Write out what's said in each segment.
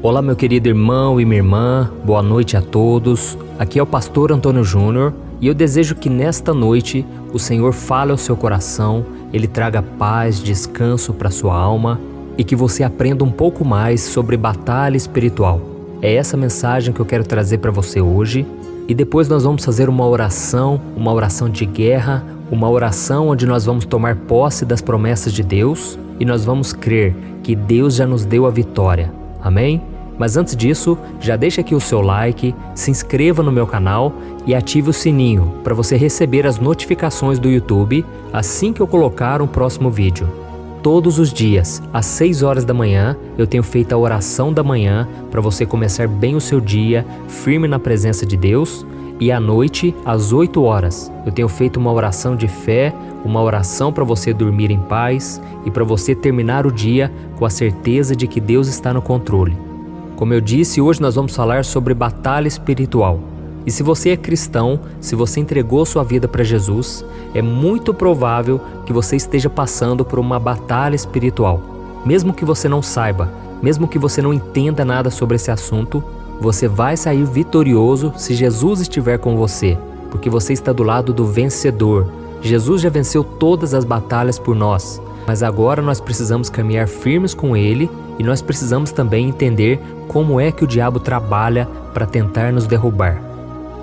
Olá, meu querido irmão e minha irmã, boa noite a todos. Aqui é o pastor Antônio Júnior e eu desejo que nesta noite o Senhor fale ao seu coração, Ele traga paz, descanso para sua alma e que você aprenda um pouco mais sobre batalha espiritual. É essa mensagem que eu quero trazer para você hoje e depois nós vamos fazer uma oração de guerra, uma oração onde nós vamos tomar posse das promessas de Deus e nós vamos crer que Deus já nos deu a vitória. Amém? Mas antes disso, já deixa aqui o seu like, se inscreva no meu canal e ative o sininho para você receber as notificações do YouTube assim que eu colocar um próximo vídeo. Todos os dias, às 6 horas da manhã, eu tenho feito a oração da manhã para você começar bem o seu dia, firme na presença de Deus. E à noite, às 8 horas, eu tenho feito uma oração de fé, uma oração para você dormir em paz e para você terminar o dia com a certeza de que Deus está no controle. Como eu disse, hoje nós vamos falar sobre batalha espiritual. E se você é cristão, se você entregou sua vida para Jesus, é muito provável que você esteja passando por uma batalha espiritual. Mesmo que você não saiba, mesmo que você não entenda nada sobre esse assunto, você vai sair vitorioso se Jesus estiver com você, porque você está do lado do vencedor. Jesus já venceu todas as batalhas por nós, mas agora nós precisamos caminhar firmes com Ele e nós precisamos também entender como é que o diabo trabalha para tentar nos derrubar.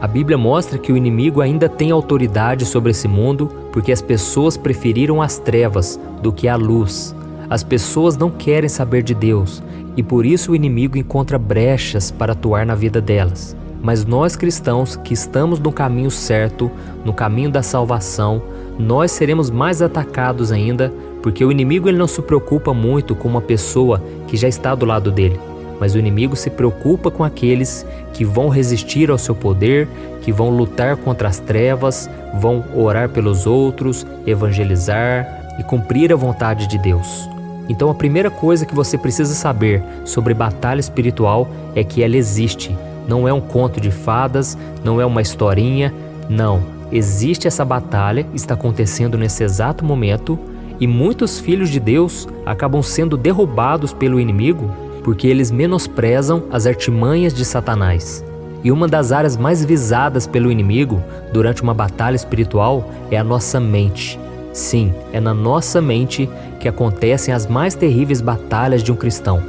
A Bíblia mostra que o inimigo ainda tem autoridade sobre esse mundo porque as pessoas preferiram as trevas do que a luz. As pessoas não querem saber de Deus e por isso o inimigo encontra brechas para atuar na vida delas. Mas nós cristãos que estamos no caminho certo, no caminho da salvação, nós seremos mais atacados ainda porque o inimigo ele não se preocupa muito com uma pessoa que já está do lado dele. Mas o inimigo se preocupa com aqueles que vão resistir ao seu poder, que vão lutar contra as trevas, vão orar pelos outros, evangelizar e cumprir a vontade de Deus. Então a primeira coisa que você precisa saber sobre batalha espiritual é que ela existe. Não é um conto de fadas, não é uma historinha, não. Existe essa batalha, está acontecendo nesse exato momento e muitos filhos de Deus acabam sendo derrubados pelo inimigo porque eles menosprezam as artimanhas de Satanás. E uma das áreas mais visadas pelo inimigo durante uma batalha espiritual é a nossa mente. Sim, é na nossa mente que acontecem as mais terríveis batalhas de um cristão.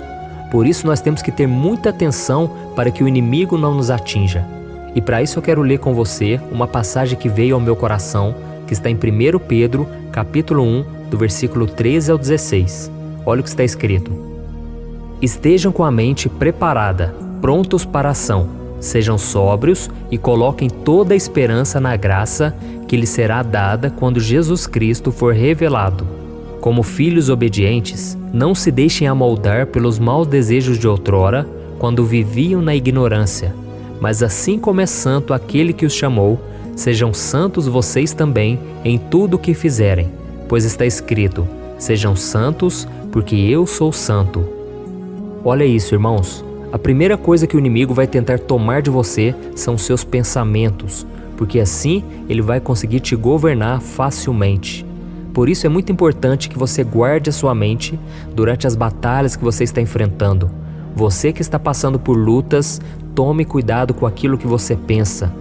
Por isso nós temos que ter muita atenção para que o inimigo não nos atinja. E para isso eu quero ler com você uma passagem que veio ao meu coração, que está em 1 Pedro, capítulo 1, do versículo 13 ao 16. Olha o que está escrito. Estejam com a mente preparada, prontos para a ação. Sejam sóbrios e coloquem toda a esperança na graça que lhes será dada quando Jesus Cristo for revelado. Como filhos obedientes, não se deixem amoldar pelos maus desejos de outrora, quando viviam na ignorância. Mas assim como é santo aquele que os chamou, sejam santos vocês também em tudo o que fizerem. Pois está escrito, sejam santos, porque eu sou santo. Olha isso, irmãos. A primeira coisa que o inimigo vai tentar tomar de você são seus pensamentos, porque assim ele vai conseguir te governar facilmente. Por isso é muito importante que você guarde a sua mente durante as batalhas que você está enfrentando. Você que está passando por lutas, tome cuidado com aquilo que você pensa.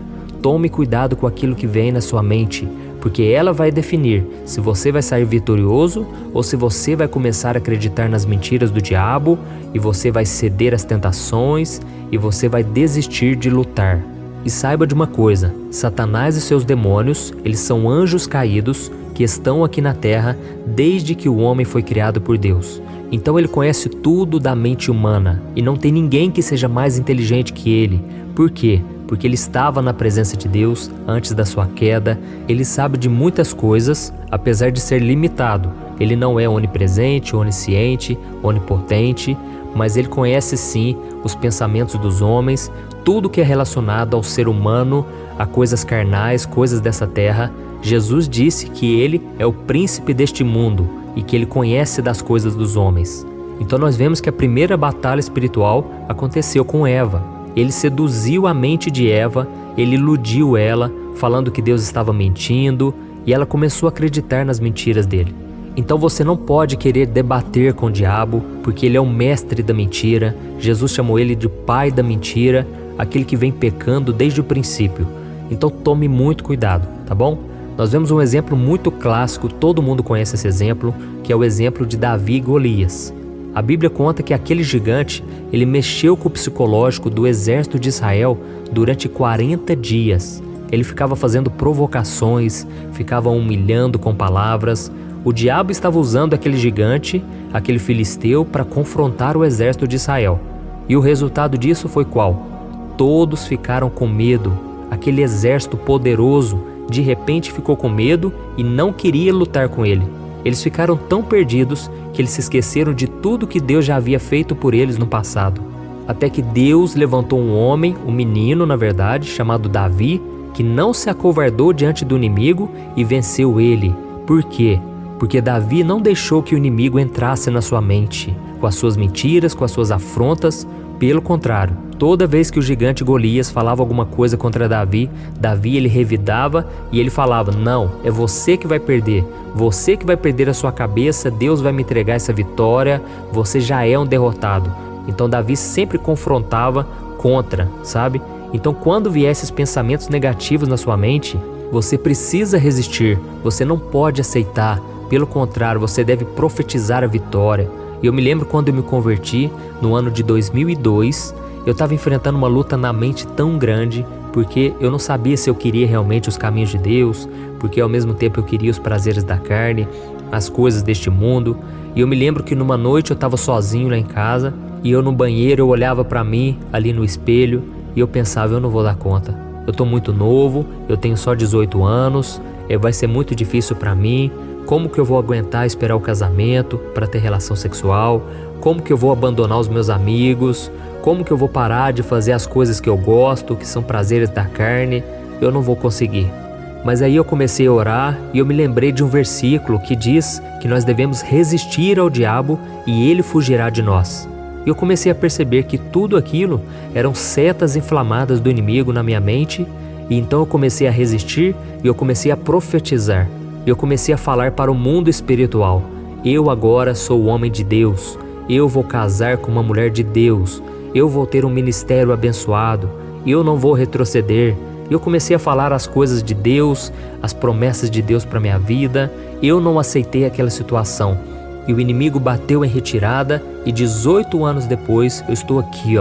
Tome cuidado com aquilo que vem na sua mente, porque ela vai definir se você vai sair vitorioso ou se você vai começar a acreditar nas mentiras do diabo e você vai ceder às tentações e você vai desistir de lutar. E saiba de uma coisa, Satanás e seus demônios, eles são anjos caídos que estão aqui na terra desde que o homem foi criado por Deus. Então ele conhece tudo da mente humana e não tem ninguém que seja mais inteligente que ele. Por quê? Porque ele estava na presença de Deus antes da sua queda, ele sabe de muitas coisas, apesar de ser limitado. Ele não é onipresente, onisciente, onipotente, mas ele conhece sim os pensamentos dos homens, tudo que é relacionado ao ser humano, a coisas carnais, coisas dessa terra. Jesus disse que ele é o príncipe deste mundo e que ele conhece das coisas dos homens. Então nós vemos que a primeira batalha espiritual aconteceu com Eva. Ele seduziu a mente de Eva, ele iludiu ela, falando que Deus estava mentindo, e ela começou a acreditar nas mentiras dele. Então você não pode querer debater com o diabo, porque ele é o mestre da mentira. Jesus chamou ele de pai da mentira, aquele que vem pecando desde o princípio. Então tome muito cuidado, tá bom? Nós vemos um exemplo muito clássico, todo mundo conhece esse exemplo, que é o exemplo de Davi e Golias. A Bíblia conta que aquele gigante, ele mexeu com o psicológico do exército de Israel durante 40 dias. Ele ficava fazendo provocações, ficava humilhando com palavras. O diabo estava usando aquele gigante, aquele filisteu, para confrontar o exército de Israel. E o resultado disso foi qual? Todos ficaram com medo. Aquele exército poderoso, de repente ficou com medo e não queria lutar com ele. Eles ficaram tão perdidos que eles se esqueceram de tudo que Deus já havia feito por eles no passado. Até que Deus levantou um homem, um menino na verdade, chamado Davi, que não se acovardou diante do inimigo e venceu ele. Por quê? Porque Davi não deixou que o inimigo entrasse na sua mente, com as suas mentiras, com as suas afrontas. Pelo contrário, toda vez que o gigante Golias falava alguma coisa contra Davi, ele revidava e ele falava: não, é você que vai perder a sua cabeça, Deus vai me entregar essa vitória, você já é um derrotado. Então Davi sempre confrontava contra, sabe? Então quando vier esses pensamentos negativos na sua mente, você precisa resistir, você não pode aceitar, pelo contrário, você deve profetizar a vitória. Eu me lembro quando eu me converti, no ano de 2002, eu estava enfrentando uma luta na mente tão grande, porque eu não sabia se eu queria realmente os caminhos de Deus, porque ao mesmo tempo eu queria os prazeres da carne, as coisas deste mundo. E eu me lembro que numa noite eu estava sozinho lá em casa, e eu no banheiro eu olhava para mim, ali no espelho, e eu pensava: eu não vou dar conta. Eu tô muito novo, eu tenho só 18 anos, vai ser muito difícil para mim. Como que eu vou aguentar esperar o casamento para ter relação sexual? Como que eu vou abandonar os meus amigos? Como que eu vou parar de fazer as coisas que eu gosto, que são prazeres da carne? Eu não vou conseguir. Mas aí eu comecei a orar e eu me lembrei de um versículo que diz que nós devemos resistir ao diabo e ele fugirá de nós. E eu comecei a perceber que tudo aquilo eram setas inflamadas do inimigo na minha mente, e então eu comecei a resistir e eu comecei a profetizar. Eu comecei a falar para o mundo espiritual: eu agora sou o homem de Deus, eu vou casar com uma mulher de Deus, eu vou ter um ministério abençoado, eu não vou retroceder. Eu comecei a falar as coisas de Deus, as promessas de Deus para minha vida. Eu não aceitei aquela situação. E o inimigo bateu em retirada e 18 anos depois eu estou aqui,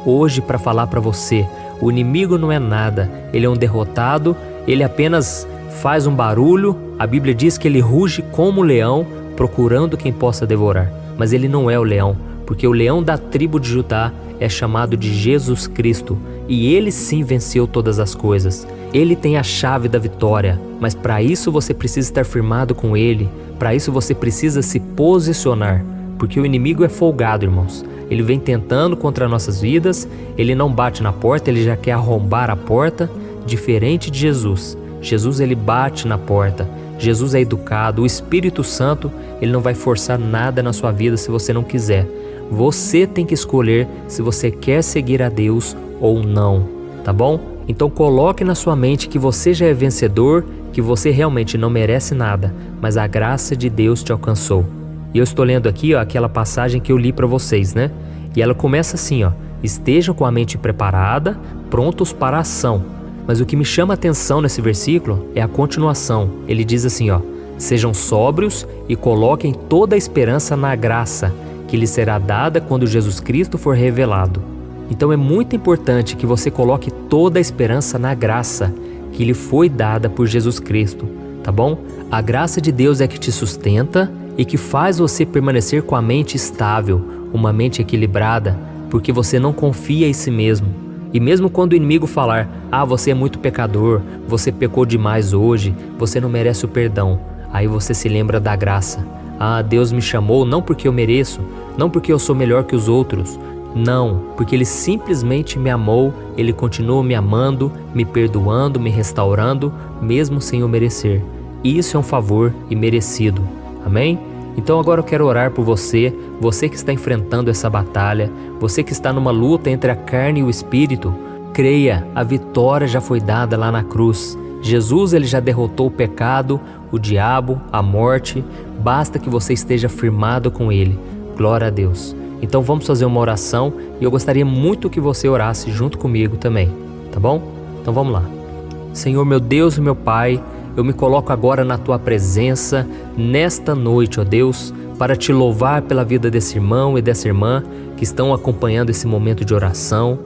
hoje para falar para você. O inimigo não é nada, ele é um derrotado, ele apenas faz um barulho. A Bíblia diz que ele ruge como um leão, procurando quem possa devorar. Mas ele não é o leão, porque o leão da tribo de Judá é chamado de Jesus Cristo, e ele sim venceu todas as coisas. Ele tem a chave da vitória, mas para isso você precisa estar firmado com ele, para isso você precisa se posicionar, porque o inimigo é folgado, irmãos. Ele vem tentando contra nossas vidas, ele não bate na porta, ele já quer arrombar a porta, diferente de Jesus. Jesus, ele bate na porta. Jesus é educado. O Espírito Santo, ele não vai forçar nada na sua vida se você não quiser. Você tem que escolher se você quer seguir a Deus ou não, tá bom? Então coloque na sua mente que você já é vencedor, que você realmente não merece nada, mas a graça de Deus te alcançou. E eu estou lendo aqui, aquela passagem que eu li para vocês, né? E ela começa assim, estejam com a mente preparada, prontos para a ação. Mas o que me chama a atenção nesse versículo é a continuação. Ele diz assim, sejam sóbrios e coloquem toda a esperança na graça que lhes será dada quando Jesus Cristo for revelado. Então é muito importante que você coloque toda a esperança na graça que lhe foi dada por Jesus Cristo, tá bom? A graça de Deus é que te sustenta e que faz você permanecer com a mente estável, uma mente equilibrada, porque você não confia em si mesmo. E mesmo quando o inimigo falar, você é muito pecador, você pecou demais hoje, você não merece o perdão, aí você se lembra da graça. Deus me chamou não porque eu mereço, não porque eu sou melhor que os outros, não, porque Ele simplesmente me amou, Ele continua me amando, me perdoando, me restaurando, mesmo sem eu merecer. Isso é um favor imerecido, amém? Então agora eu quero orar por você, você que está enfrentando essa batalha, você que está numa luta entre a carne e o espírito. Creia, a vitória já foi dada lá na cruz. Jesus, ele já derrotou o pecado, o diabo, a morte, basta que você esteja firmado com Ele. Glória a Deus. Então vamos fazer uma oração e eu gostaria muito que você orasse junto comigo também, tá bom? Então vamos lá. Senhor, meu Deus e meu Pai, eu me coloco agora na Tua presença, nesta noite, ó Deus, para Te louvar pela vida desse irmão e dessa irmã que estão acompanhando esse momento de oração.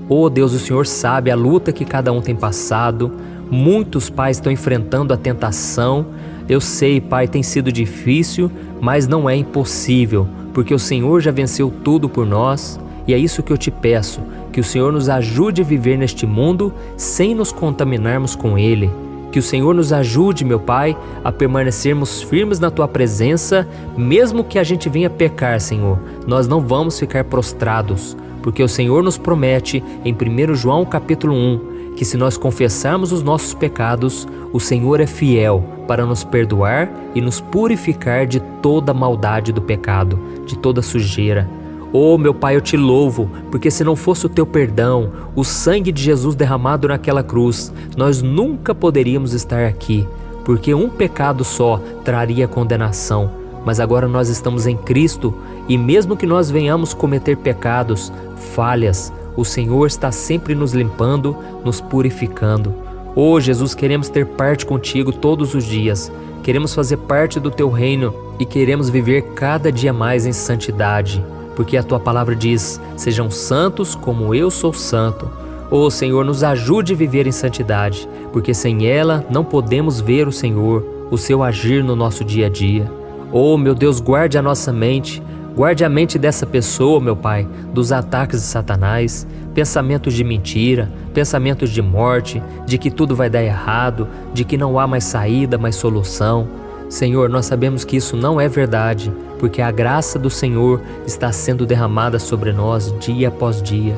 Ó Deus, o Senhor sabe a luta que cada um tem passado. Muitos pais estão enfrentando a tentação. Eu sei, Pai, tem sido difícil, mas não é impossível, porque o Senhor já venceu tudo por nós. E é isso que eu te peço, que o Senhor nos ajude a viver neste mundo sem nos contaminarmos com Ele. Que o Senhor nos ajude, meu Pai, a permanecermos firmes na Tua presença, mesmo que a gente venha pecar, Senhor. Nós não vamos ficar prostrados, porque o Senhor nos promete em 1 João capítulo 1, que se nós confessarmos os nossos pecados, o Senhor é fiel para nos perdoar e nos purificar de toda maldade do pecado, de toda sujeira. Oh, meu Pai, eu te louvo, porque se não fosse o teu perdão, o sangue de Jesus derramado naquela cruz, nós nunca poderíamos estar aqui, porque um pecado só traria condenação. Mas agora nós estamos em Cristo e mesmo que nós venhamos cometer pecados, falhas, o Senhor está sempre nos limpando, nos purificando. Oh, Jesus, queremos ter parte contigo todos os dias. Queremos fazer parte do teu reino e queremos viver cada dia mais em santidade. Porque a tua palavra diz, sejam santos como eu sou santo. Oh Senhor, nos ajude a viver em santidade, porque sem ela não podemos ver o Senhor, o seu agir no nosso dia a dia. Oh meu Deus, guarde a nossa mente, guarde a mente dessa pessoa, meu Pai, dos ataques de Satanás, pensamentos de mentira, pensamentos de morte, de que tudo vai dar errado, de que não há mais saída, mais solução. Senhor, nós sabemos que isso não é verdade, porque a graça do Senhor está sendo derramada sobre nós dia após dia.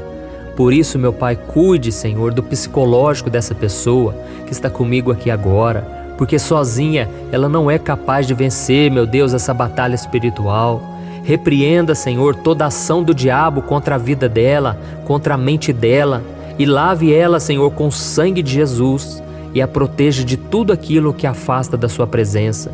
Por isso, meu Pai, cuide, Senhor, do psicológico dessa pessoa que está comigo aqui agora, porque sozinha ela não é capaz de vencer, meu Deus, essa batalha espiritual. Repreenda, Senhor, toda ação do diabo contra a vida dela, contra a mente dela, e lave ela, Senhor, com o sangue de Jesus, e a proteja de tudo aquilo que afasta da sua presença.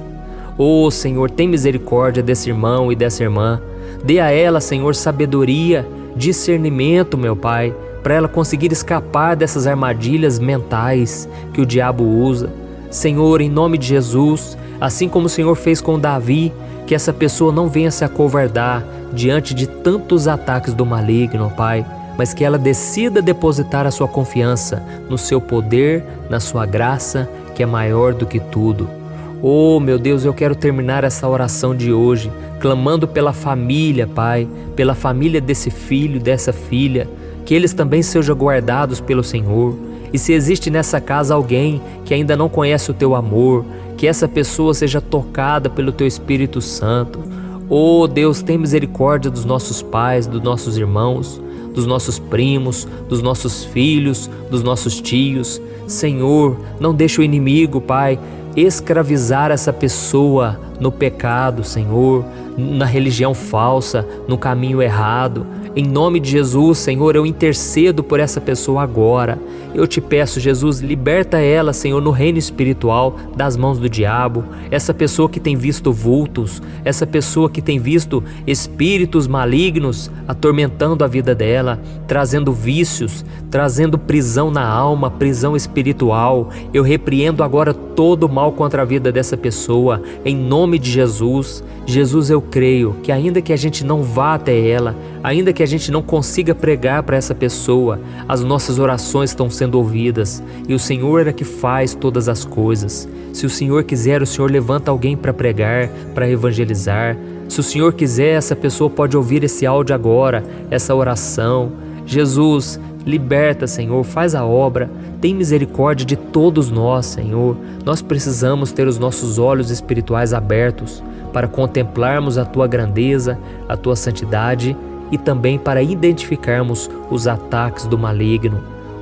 Oh Senhor, tem misericórdia desse irmão e dessa irmã. Dê a ela, Senhor, sabedoria, discernimento, meu Pai, para ela conseguir escapar dessas armadilhas mentais que o diabo usa. Senhor, em nome de Jesus, assim como o Senhor fez com Davi, que essa pessoa não venha se acovardar diante de tantos ataques do maligno, Pai, mas que ela decida depositar a sua confiança no seu poder, na sua graça, que é maior do que tudo. Oh, meu Deus, eu quero terminar essa oração de hoje, clamando pela família, Pai, pela família desse filho, dessa filha, que eles também sejam guardados pelo Senhor. E se existe nessa casa alguém que ainda não conhece o Teu amor, que essa pessoa seja tocada pelo Teu Espírito Santo. Oh, Deus, tem misericórdia dos nossos pais, dos nossos irmãos, dos nossos primos, dos nossos filhos, dos nossos tios. Senhor, não deixe o inimigo, Pai, escravizar essa pessoa no pecado, Senhor, na religião falsa, no caminho errado. Em nome de Jesus, Senhor, eu intercedo por essa pessoa agora. Eu te peço, Jesus, liberta ela, Senhor, no reino espiritual, das mãos do diabo. Essa pessoa que tem visto vultos, essa pessoa que tem visto espíritos malignos atormentando a vida dela, trazendo vícios, trazendo prisão na alma, prisão espiritual. Eu repreendo agora todo o mal contra a vida dessa pessoa, em nome de Jesus. Jesus, eu creio que ainda que a gente não vá até ela, ainda que a gente não consiga pregar para essa pessoa, as nossas orações estão sendo ouvidas e o Senhor é que faz todas as coisas. Se o Senhor quiser, o Senhor levanta alguém para pregar, para evangelizar. Se o Senhor quiser, essa pessoa pode ouvir esse áudio agora, essa oração. Jesus, liberta, Senhor, faz a obra, tem misericórdia de todos nós, Senhor. Nós precisamos ter os nossos olhos espirituais abertos para contemplarmos a Tua grandeza, a Tua santidade e também para identificarmos os ataques do maligno.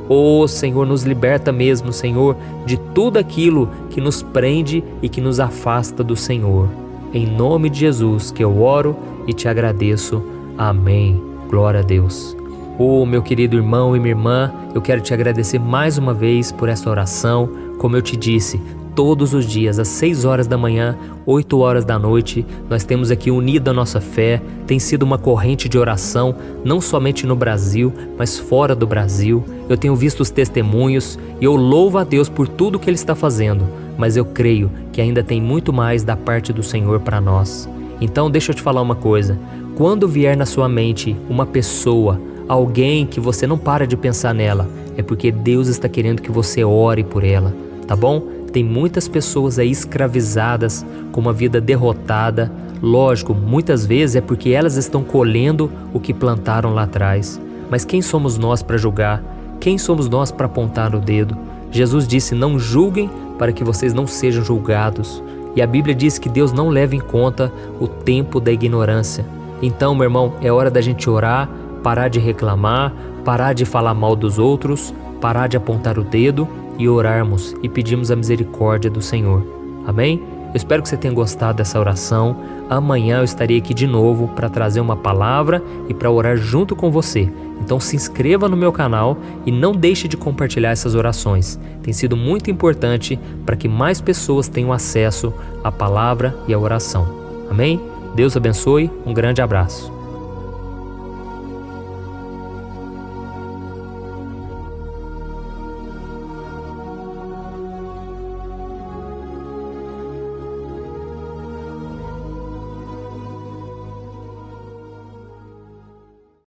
Oh, Senhor, nos liberta mesmo, Senhor, de tudo aquilo que nos prende e que nos afasta do Senhor. Em nome de Jesus que eu oro e te agradeço. Amém. Glória a Deus. Oh, meu querido irmão e minha irmã, eu quero te agradecer mais uma vez por essa oração. Como eu te disse, todos os dias, às 6 horas da manhã, 8 horas da noite. Nós temos aqui unido a nossa fé, tem sido uma corrente de oração, não somente no Brasil, mas fora do Brasil. Eu tenho visto os testemunhos e eu louvo a Deus por tudo que Ele está fazendo, mas eu creio que ainda tem muito mais da parte do Senhor para nós. Então deixa eu te falar uma coisa, quando vier na sua mente uma pessoa, alguém que você não para de pensar nela, é porque Deus está querendo que você ore por ela, tá bom? Tem muitas pessoas aí escravizadas, com uma vida derrotada. Lógico, muitas vezes é porque elas estão colhendo o que plantaram lá atrás. Mas quem somos nós para julgar? Quem somos nós para apontar o dedo? Jesus disse, não julguem para que vocês não sejam julgados. E a Bíblia diz que Deus não leva em conta o tempo da ignorância. Então, meu irmão, é hora da gente orar, parar de reclamar, parar de falar mal dos outros, parar de apontar o dedo e orarmos e pedirmos a misericórdia do Senhor. Amém? Eu espero que você tenha gostado dessa oração. Amanhã eu estarei aqui de novo para trazer uma palavra e para orar junto com você. Então se inscreva no meu canal e não deixe de compartilhar essas orações. Tem sido muito importante para que mais pessoas tenham acesso à palavra e à oração. Amém? Deus abençoe, um grande abraço.